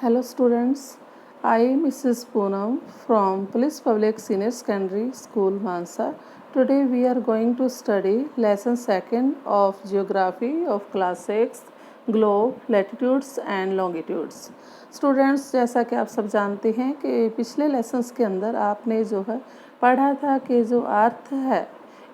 Hello students, I am Mrs. Poonam from Police Public Senior Secondary School Mansa. Today we are going to study lesson 2nd of Geography of class 6 Globe, Latitudes and Longitudes. Students, जैसा कि आप सब जानते हैं कि पिछले lessons के अंदर आपने जो है पढ़ा था कि जो अर्थ है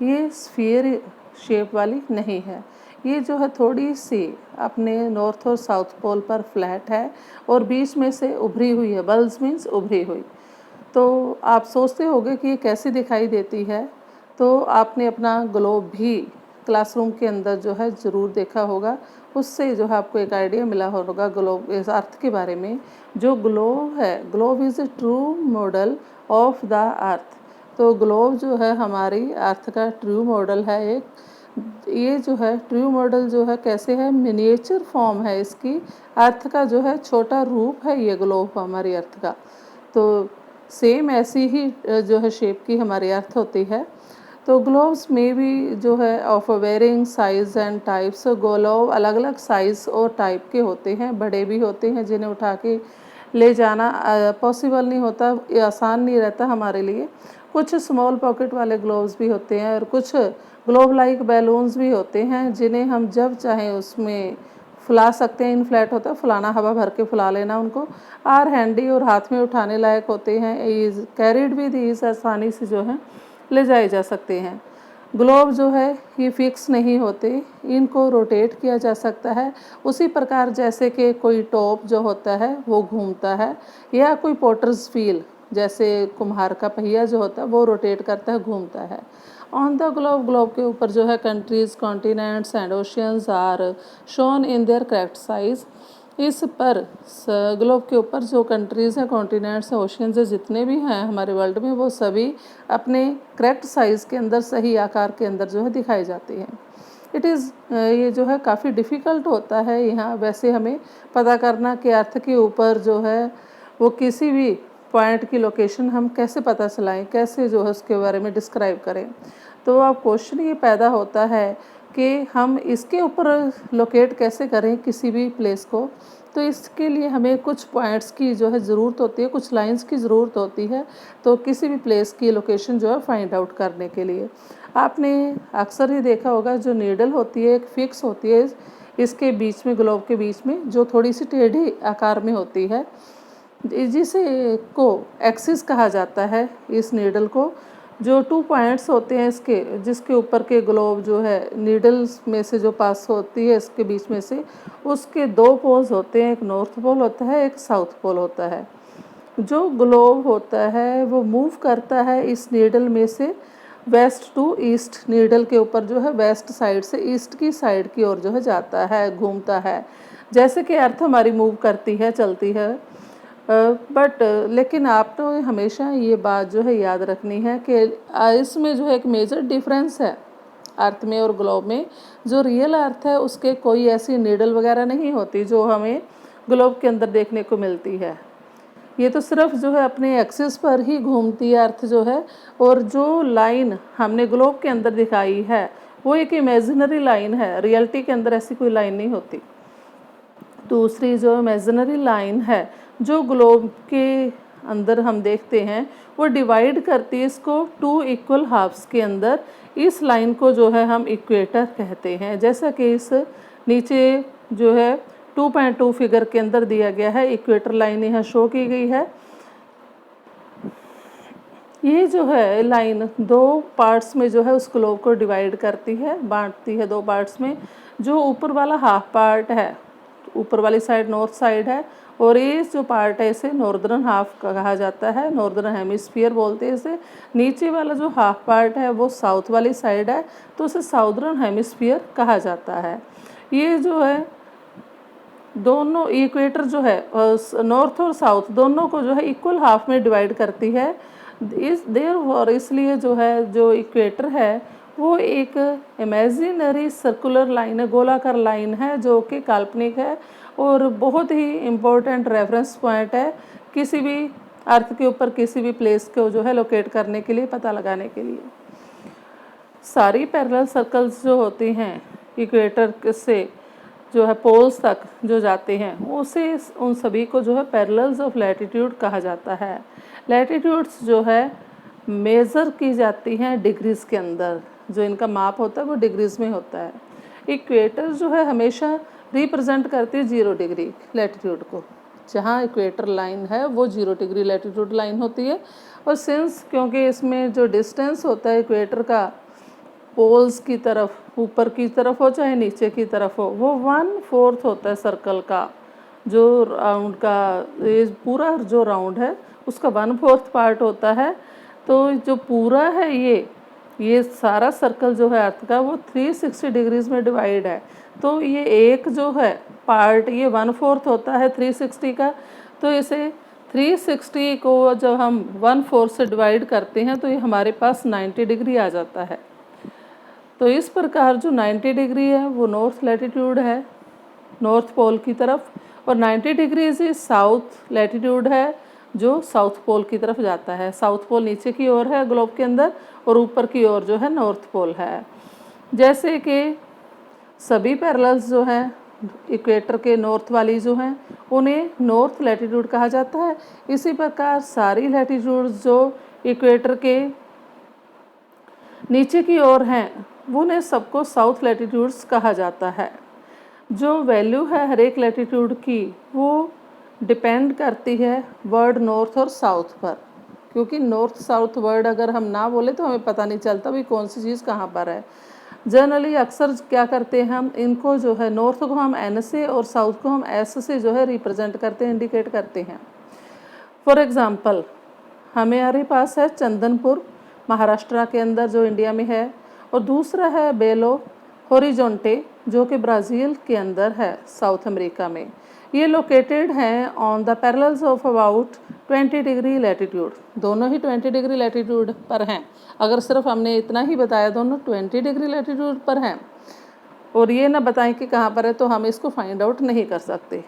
ये स्फीयर शेप वाली नहीं है, ये जो है थोड़ी सी अपने नॉर्थ और साउथ पोल पर फ्लैट है और बीच में से उभरी हुई है। बल्ज मीन्स उभरी हुई। तो आप सोचते होंगे कि ये कैसी दिखाई देती है, तो आपने अपना ग्लोब भी क्लासरूम के अंदर जो है ज़रूर देखा होगा। उससे जो है आपको एक आइडिया मिला होगा ग्लोब इस अर्थ के बारे में। जो ग्लोब है, globe is a true model of the अर्थ। तो ग्लोब जो है हमारी अर्थ का ट्रू मॉडल है। एक ये जो है ट्रू मॉडल जो है कैसे है, मिनिएचर फॉर्म है इसकी, अर्थ का जो है छोटा रूप है ये ग्लोब हमारी अर्थ का। तो सेम ऐसी ही जो है शेप की हमारी अर्थ होती है। तो ग्लोब्स में भी जो है of varying size and types, globe अलग अलग साइज़ और टाइप के होते हैं। बड़े भी होते हैं जिन्हें उठा के ले जाना पॉसिबल नहीं होता, ये आसान नहीं रहता हमारे लिए। कुछ स्मॉल पॉकेट वाले ग्लोब्स भी होते हैं और कुछ ग्लोब लाइक बैलून्स भी होते हैं जिन्हें हम जब चाहें उसमें फुला सकते हैं। इनफ्लैट होता है, फुलाना, हवा भर के फुला लेना उनको। आर हैंडी और हाथ में उठाने लायक होते हैं। इज कैरिड भी दीज, आसानी से जो है ले जाए जा सकते हैं। ग्लोब जो है ये फिक्स नहीं होते, इनको रोटेट किया जा सकता है। उसी प्रकार जैसे कि कोई टॉप जो होता है वो घूमता है, या कोई पॉटर्स व्हील जैसे कुम्हार का पहिया जो होता है वो रोटेट करता है, घूमता है। ऑन द ग्लोब, ग्लोब के ऊपर जो है countries, continents and oceans are shown in their correct size. इस पर ग्लोब के ऊपर जो कंट्रीज़ हैं, कॉन्टिनेंट्स हैं, ओशियंस हैं, जितने भी हैं हमारे वर्ल्ड में, वो सभी अपने करेक्ट साइज़ के अंदर, सही आकार के अंदर जो है दिखाई जाती हैं। इट इज़ ये जो है काफ़ी डिफ़िकल्ट होता है यहाँ वैसे हमें पता करना कि अर्थ के ऊपर जो है वो किसी भी पॉइंट की लोकेशन हम कैसे पता चलाएं, कैसे जो है उसके बारे में डिस्क्राइब करें। तो अब क्वेश्चन ये पैदा होता है कि हम इसके ऊपर लोकेट कैसे करें किसी भी प्लेस को। तो इसके लिए हमें कुछ पॉइंट्स की जो है ज़रूरत होती है, कुछ लाइंस की ज़रूरत होती है। तो किसी भी प्लेस की लोकेशन जो है फाइंड आउट करने के लिए आपने अक्सर ही देखा होगा, जो नीडल होती है एक फिक्स होती है इसके बीच में, ग्लोब के बीच में, जो थोड़ी सी टेढ़ी आकार में होती है, जिसे को एक्सिस कहा जाता है। इस नीडल को जो 2 पॉइंट्स होते हैं इसके, जिसके ऊपर के ग्लोब जो है नीडल्स में से जो पास होती है इसके बीच में से, उसके 2 पोल्स होते हैं, एक नॉर्थ पोल होता है, एक साउथ पोल होता है। जो ग्लोब होता है वो मूव करता है इस नीडल में से वेस्ट टू ईस्ट। नीडल के ऊपर जो है वेस्ट साइड से ईस्ट की साइड की ओर जो है जाता है, घूमता है, जैसे कि अर्थ हमारी मूव करती है, चलती है। बट लेकिन आपको हमेशा ये बात जो है याद रखनी है कि इसमें जो है एक मेजर डिफरेंस है अर्थ में और ग्लोब में। जो रियल अर्थ है उसके कोई ऐसी नीडल वगैरह नहीं होती जो हमें ग्लोब के अंदर देखने को मिलती है। ये तो सिर्फ जो है अपने एक्सिस पर ही घूमती है अर्थ जो है। और जो लाइन हमने ग्लोब के अंदर दिखाई है वो एक इमेजिनरी लाइन है, रियलिटी के अंदर ऐसी कोई लाइन नहीं होती। दूसरी जो इमेजिनरी लाइन है जो ग्लोब के अंदर हम देखते हैं वो डिवाइड करती है इसको 2 इक्वल हाफ्स के अंदर। इस लाइन को जो है हम इक्वेटर कहते हैं, जैसा कि इस नीचे जो है 2.2 फिगर के अंदर दिया गया है। इक्वेटर लाइन यहाँ शो की गई है। ये जो है लाइन 2 पार्ट्स में जो है उस ग्लोब को डिवाइड करती है, बांटती है 2 पार्ट्स में। जो ऊपर वाला हाफ पार्ट है, ऊपर वाली साइड नॉर्थ साइड है, और ये जो पार्ट है इसे नॉर्दर्न हाफ कहा जाता है, नॉर्दर्न हेमिस्फीयर बोलते हैं इसे। नीचे वाला जो हाफ पार्ट है वो साउथ वाली साइड है, तो उसे साउदर्न हेमिस्फीयर कहा जाता है। ये जो है दोनों इक्वेटर जो है नॉर्थ और साउथ दोनों को जो है इक्वल हाफ में डिवाइड करती है। और इसलिए जो है जो इक्वेटर है वो एक इमेजिनरी सर्कुलर लाइन है, गोलाकार लाइन है, जो कि काल्पनिक है और बहुत ही इम्पोर्टेंट रेफरेंस पॉइंट है किसी भी अर्थ के ऊपर किसी भी प्लेस को जो है लोकेट करने के लिए, पता लगाने के लिए। सारी पैरेलल सर्कल्स जो होती हैं इक्वेटर से जो है पोल्स तक जो जाते हैं उसे उन सभी को जो है पैरेलल्स ऑफ लैटिट्यूड कहा जाता है। लैटिट्यूड्स जो है मेज़र की जाती हैं डिग्रीज़ के अंदर, जो इनका माप होता है वो डिग्रीज़ में होता है। इक्वेटर जो है हमेशा रिप्रेजेंट करती है 0 डिग्री लैटिट्यूड को, जहाँ इक्वेटर लाइन है वो 0 डिग्री लैटिट्यूड लाइन होती है। और सिंस क्योंकि इसमें जो डिस्टेंस होता है इक्वेटर का पोल्स की तरफ, ऊपर की तरफ हो चाहे नीचे की तरफ हो, वो 1/4 होता है सर्कल का, जो राउंड का ये पूरा जो राउंड है उसका 1/4 पार्ट होता है। तो जो पूरा है ये सारा सर्कल जो है अर्थ का वो 360 डिग्रीज में डिवाइड है। तो ये एक जो है पार्ट ये 1/4 होता है 360 का। तो इसे 360 को जब हम 1/4 से डिवाइड करते हैं तो ये हमारे पास 90 डिग्री आ जाता है। तो इस प्रकार जो 90 डिग्री है वो नॉर्थ लैटिट्यूड है, नॉर्थ पोल की तरफ, और 90 डिग्री से साउथ लैटिट्यूड है जो साउथ पोल की तरफ जाता है। साउथ पोल नीचे की ओर है ग्लोब के अंदर और ऊपर की ओर जो है नॉर्थ पोल है। जैसे कि सभी पैरेलल्स जो हैं इक्वेटर के नॉर्थ वाली जो हैं उन्हें नॉर्थ लैटिट्यूड कहा जाता है। इसी प्रकार सारी लैटिट्यूड्स जो इक्वेटर के नीचे की ओर हैं उन्हें सबको साउथ लैटिट्यूड्स कहा जाता है। जो वैल्यू है हर एक लैटिट्यूड की वो डिपेंड करती है वर्ड नॉर्थ और साउथ पर, क्योंकि नॉर्थ साउथ वर्ड अगर हम ना बोले तो हमें पता नहीं चलता भी कौन सी चीज़ कहाँ पर है। जनरली अक्सर क्या करते हैं हम इनको जो है नॉर्थ को हम एन से और साउथ को हम एस से जो है रिप्रेजेंट करते हैं, इंडिकेट करते हैं। फॉर एग्ज़ाम्पल हमारे पास है चंदनपुर महाराष्ट्र के अंदर जो इंडिया में है, और दूसरा है बेलो होरिजोंटे जो कि ब्राज़ील के अंदर है साउथ अमेरिका में। ये लोकेटेड हैं on the parallels of about 20 degree latitude. दोनों ही 20 डिग्री लैटिट्यूड पर हैं। अगर सिर्फ हमने इतना ही बताया दोनों 20 डिग्री लैटिट्यूड पर हैं और ये ना बताएं कि कहाँ पर है तो हम इसको फाइंड आउट नहीं कर सकते।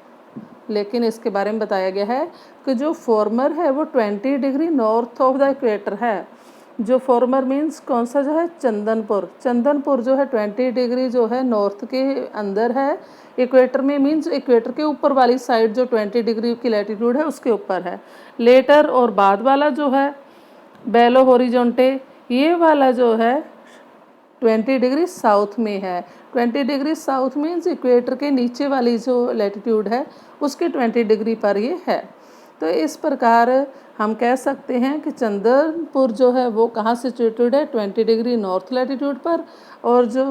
लेकिन इसके बारे में बताया गया है कि जो फॉर्मर है वो 20 degree north of the equator है। जो फॉर्मर मीन्स कौन सा जो है चंदनपुर, चंदनपुर जो है 20 डिग्री जो है नॉर्थ के अंदर है इक्वेटर में, मीन्स इक्वेटर के ऊपर वाली साइड जो 20 डिग्री की लैटिट्यूड है उसके ऊपर है। लेटर और बाद वाला जो है बेलो होरिजोंटे ये वाला जो है 20 डिग्री साउथ में है। 20 डिग्री साउथ मीन्स इक्वेटर के नीचे वाली जो लैटिट्यूड है उसके 20 डिग्री पर ये है। तो इस प्रकार हम कह सकते हैं कि चंदनपुर जो है वो कहाँ सिचुएटेड है 20 डिग्री नॉर्थ लैटिट्यूड पर, और जो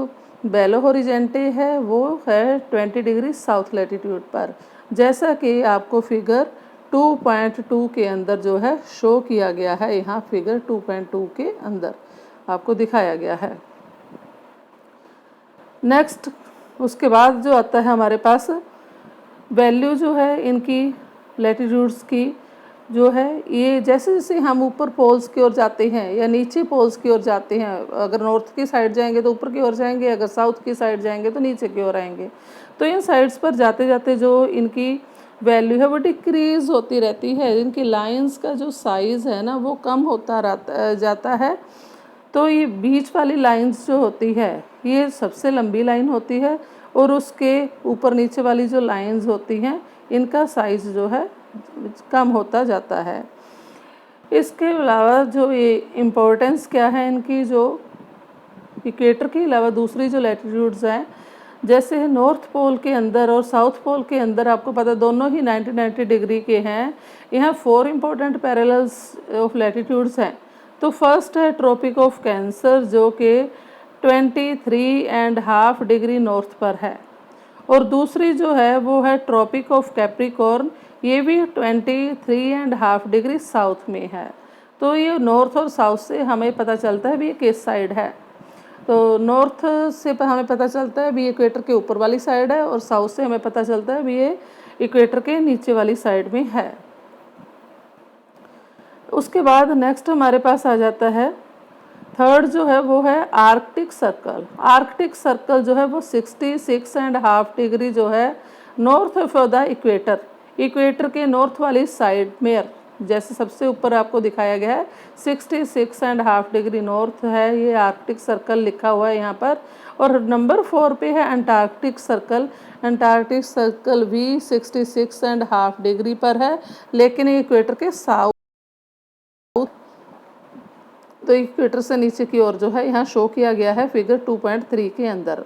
बेलो होरिजेंटे है वो है 20 डिग्री साउथ लैटिट्यूड पर। जैसा कि आपको फिगर 2.2 के अंदर जो है शो किया गया है, यहाँ फिगर 2.2 के अंदर आपको दिखाया गया है। नेक्स्ट उसके बाद जो आता है हमारे पास वैल्यू जो है इनकी लैटिट्यूड्स की जो है, ये जैसे जैसे हम ऊपर पोल्स की ओर जाते हैं या नीचे पोल्स की ओर जाते हैं, अगर नॉर्थ की साइड जाएंगे तो ऊपर की ओर जाएंगे, अगर साउथ की साइड जाएंगे तो नीचे की ओर आएंगे। तो इन साइड्स पर जाते जाते जो इनकी वैल्यू है वो डिक्रीज़ होती रहती है। इनकी लाइंस का जो साइज़ है ना वो कम होता जाता है। तो ये बीच वाली लाइंस जो होती है ये सबसे लंबी लाइन होती है, और उसके ऊपर नीचे वाली जो लाइंस होती हैं इनका साइज़ जो है कम होता जाता है। इसके अलावा जो ये इम्पोर्टेंस क्या है इनकी, जो इक्वेटर के अलावा दूसरी जो लैटिट्यूड्स हैं जैसे नॉर्थ पोल के अंदर और साउथ पोल के अंदर आपको पता दोनों ही 90 डिग्री के हैं। यहाँ 4 इम्पोर्टेंट पैरेलल्स ऑफ लैटिट्यूड्स हैं। तो फर्स्ट है ट्रॉपिक ऑफ कैंसर जो कि 23.5 डिग्री नॉर्थ पर है, और दूसरी जो है वो है ट्रॉपिक ऑफ कैप्रिकॉर्न, ये भी 23.5 डिग्री साउथ में है। तो ये नॉर्थ और साउथ से हमें पता चलता है भी ये किस साइड है। तो नॉर्थ से हमें पता चलता है भी इक्वेटर के ऊपर वाली साइड है, और साउथ से हमें पता चलता है भी ये इक्वेटर के नीचे वाली साइड में है। उसके बाद नेक्स्ट हमारे पास आ जाता है थर्ड जो है वो है आर्कटिक सर्कल। आर्कटिक सर्कल जो है वो 66.5 डिग्री जो है north of the equator, equator के नॉर्थ वाली साइड में जैसे सबसे ऊपर आपको दिखाया गया है 66.5 डिग्री नॉर्थ है, ये आर्कटिक सर्कल लिखा हुआ है यहाँ पर। और नंबर 4 पे है अंटार्कटिक सर्कल। अंटार्कटिक सर्कल भी 66.5 डिग्री पर है, लेकिन ये इक्वेटर के साउथ, तो इक्वेटर से नीचे की ओर जो है यहाँ शो किया गया है फिगर 2.3 के अंदर।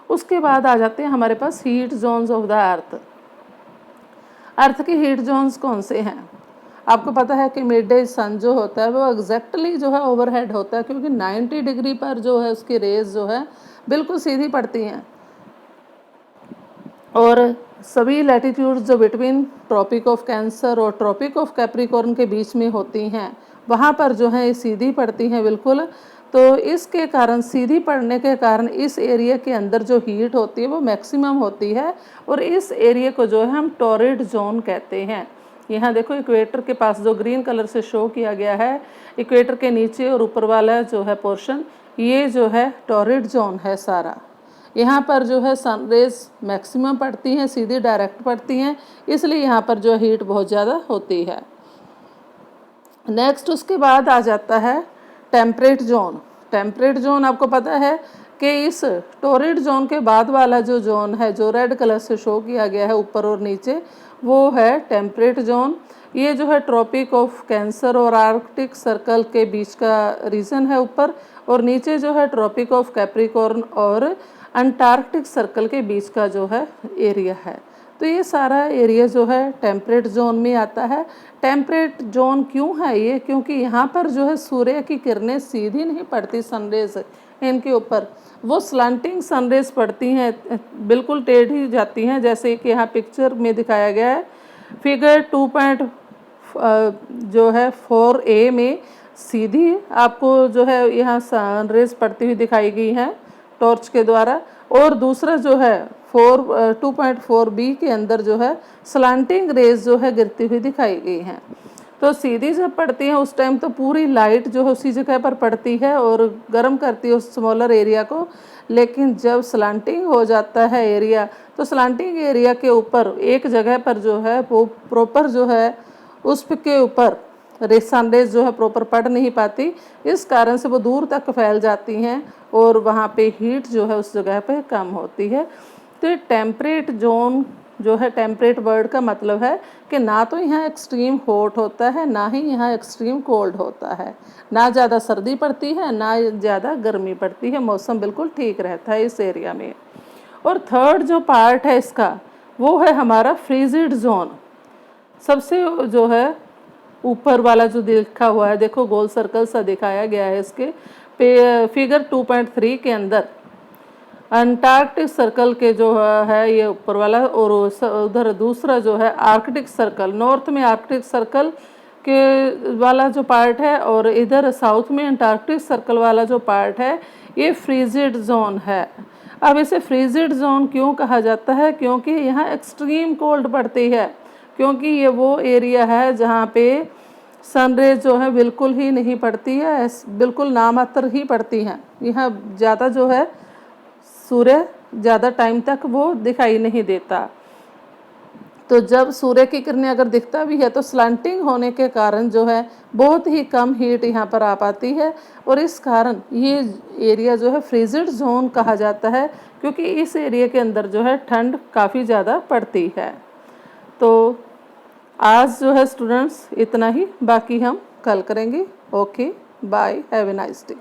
उसके बाद आ जाते हैं हमारे पास heat zones of the earth. Earth के हीट जोन्स कौन से हैं? आपको पता है कि मिड डे सन जो होता है वो एग्जैक्टली जो है ओवरहेड होता है, क्योंकि 90 डिग्री पर जो है उसकी रेज जो है बिल्कुल सीधी पड़ती हैं। और सभी लैटिट्यूड जो बिटवीन ट्रॉपिक ऑफ कैंसर और ट्रॉपिक ऑफ कैप्रिकॉर्न के बीच में होती हैं, वहाँ पर जो है ये सीधी पड़ती हैं बिल्कुल। तो इसके कारण, सीधी पड़ने के कारण इस एरिया के अंदर जो हीट होती है वो मैक्सिमम होती है, और इस एरिया को जो है हम टॉरिड जोन कहते हैं। यहाँ देखो इक्वेटर के पास जो ग्रीन कलर से शो किया गया है, इक्वेटर के नीचे और ऊपर वाला जो है पोर्शन, ये जो है टॉरिड जोन है सारा। यहाँ पर जो है सनरेज मैक्सिमम पड़ती हैं, सीधी डायरेक्ट पड़ती हैं, इसलिए यहाँ पर जो हीट बहुत ज़्यादा होती है। नेक्स्ट उसके बाद आ जाता है टेम्परेट जोन। टेम्परेट जोन आपको पता है कि इस टॉरिड जोन के बाद वाला जो जोन है, जो रेड कलर से शो किया गया है ऊपर और नीचे, वो है टेम्परेट जोन। ये जो है ट्रॉपिक ऑफ कैंसर और आर्कटिक सर्कल के बीच का रीजन है ऊपर, और नीचे जो है ट्रॉपिक ऑफ कैप्रिकॉर्न और अंटार्कटिक सर्कल के बीच का जो है एरिया है। तो ये सारा एरिया जो है टेम्परेट जोन में आता है। टेम्परेट जोन क्यों है ये? क्योंकि यहाँ पर जो है सूर्य की किरणें सीधी नहीं पड़ती सनरेज इनके ऊपर, वो स्लांटिंग सनरेज पड़ती हैं, बिल्कुल टेढ़ी जाती हैं, जैसे कि यहाँ पिक्चर में दिखाया गया है फिगर 2 जो है 4A में सीधी आपको जो है यहाँ सनरेज पड़ती हुई दिखाई गई है टॉर्च के द्वारा, और दूसरा जो है 2.4B के अंदर जो है स्लांटिंग रेज जो है गिरती हुई दिखाई गई हैं। तो सीधी जब पड़ती है उस टाइम तो पूरी लाइट जो है उसी जगह पर पड़ती है और गर्म करती है उस स्मॉलर एरिया को, लेकिन जब स्लांटिंग हो जाता है एरिया, तो स्लांटिंग एरिया के ऊपर एक जगह पर जो है वो प्रॉपर जो है उसके ऊपर सनरेज जो है प्रॉपर पड़ नहीं पाती, इस कारण से वो दूर तक फैल जाती हैं और वहाँ पे हीट जो है उस जगह पे कम होती है। तो ये टेम्परेट जोन जो है, टेम्परेट वर्ड का मतलब है कि ना तो यहाँ एक्सट्रीम हॉट होता है, ना ही यहाँ एक्सट्रीम कोल्ड होता है, ना ज़्यादा सर्दी पड़ती है ना ज़्यादा गर्मी पड़ती है, मौसम बिल्कुल ठीक रहता है इस एरिया में। और थर्ड जो पार्ट है इसका वो है हमारा फ्रीजिड जोन। सबसे जो है ऊपर वाला जो लिखा हुआ है, देखो गोल सर्कल सा दिखाया गया है इसके पे फिगर 2.3 के अंदर, अंटार्कटिक सर्कल के जो है ये ऊपर वाला, और उधर दूसरा जो है आर्कटिक सर्कल, नॉर्थ में आर्कटिक सर्कल के वाला जो पार्ट है, और इधर साउथ में अंटार्कटिक सर्कल वाला जो पार्ट है, ये फ्रीजिड जोन है। अब इसे फ्रीजिड जोन क्यों कहा जाता है? क्योंकि यहाँ एक्सट्रीम कोल्ड पड़ती है, क्योंकि ये वो एरिया है जहाँ पे सनरेज जो है बिल्कुल ही नहीं पड़ती है, बिल्कुल नामात्र ही पड़ती हैं। यहाँ ज़्यादा जो है सूर्य ज़्यादा टाइम तक वो दिखाई नहीं देता। तो जब सूर्य की किरणें अगर दिखता भी है तो स्लांटिंग होने के कारण जो है बहुत ही कम हीट यहाँ पर आ पाती है, और इस कारण ये एरिया जो है फ्रीजिड जोन कहा जाता है, क्योंकि इस एरिया के अंदर जो है ठंड काफ़ी ज़्यादा पड़ती है। तो आज जो है स्टूडेंट्स इतना ही, बाकी हम कल करेंगे। Okay, bye, have a nice day.